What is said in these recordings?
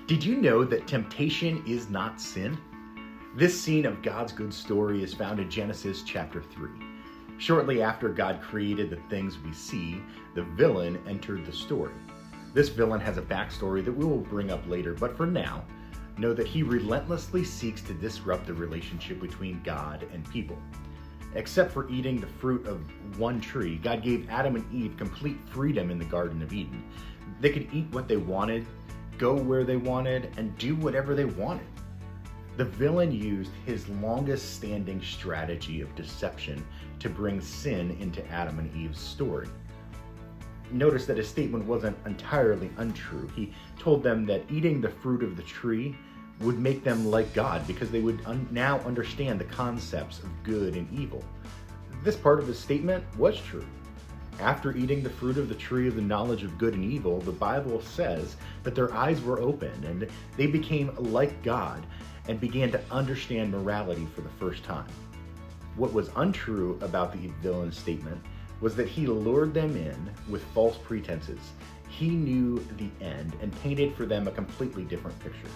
Did you know that temptation is not sin? This scene of God's good story is found in Genesis chapter 3. Shortly after God created the things we see, the villain entered the story. This villain has a backstory that we will bring up later, but for now, know that he relentlessly seeks to disrupt the relationship between God and people. Except for eating the fruit of one tree, God gave Adam and Eve complete freedom in the Garden of Eden. They could eat what they wanted, go where they wanted, and do whatever they wanted. The villain used his longest standing strategy of deception to bring sin into Adam and Eve's story. Notice that his statement wasn't entirely untrue. He told them that eating the fruit of the tree would make them like God because they would now understand the concepts of good and evil. This part of his statement was true. After eating the fruit of the tree of the knowledge of good and evil, the Bible says that their eyes were opened and they became like God and began to understand morality for the first time. What was untrue about the villain's statement was that he lured them in with false pretenses. He knew the end and painted for them a completely different picture.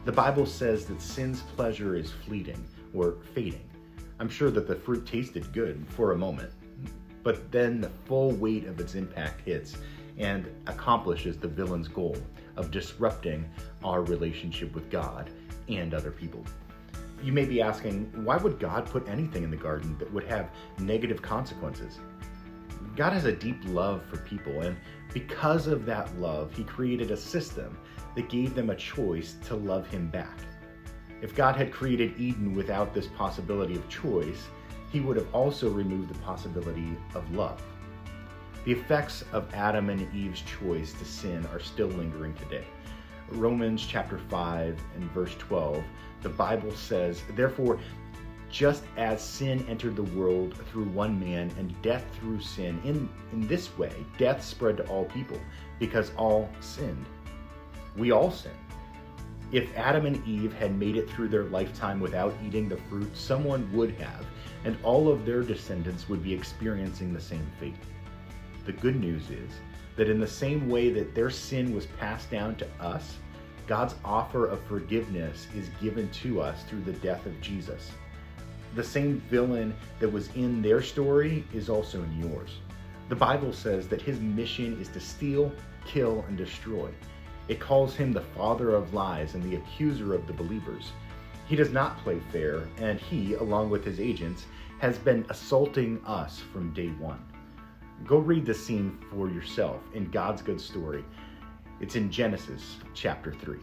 The Bible says that sin's pleasure is fleeting or fading. I'm sure that the fruit tasted good for a moment, but then the full weight of its impact hits and accomplishes the villain's goal of disrupting our relationship with God and other people. You may be asking, why would God put anything in the garden that would have negative consequences? God has a deep love for people, and because of that love, he created a system that gave them a choice to love him back. If God had created Eden without this possibility of choice, he would have also removed the possibility of love. The effects of Adam and Eve's choice to sin are still lingering today. Romans chapter 5 and verse 12, the Bible says, "Therefore, just as sin entered the world through one man and death through sin, in this way death spread to all people because all sinned." We all sin. If Adam and Eve had made it through their lifetime without eating the fruit, someone would have, and all of their descendants would be experiencing the same fate. The good news is that in the same way that their sin was passed down to us, God's offer of forgiveness is given to us through the death of Jesus. The same villain that was in their story is also in yours. The Bible says that his mission is to steal, kill, and destroy. It calls him the father of lies and the accuser of the believers. He does not play fair, and he, along with his agents, has been assaulting us from day one. Go read the scene for yourself in God's good story. It's in Genesis chapter 3.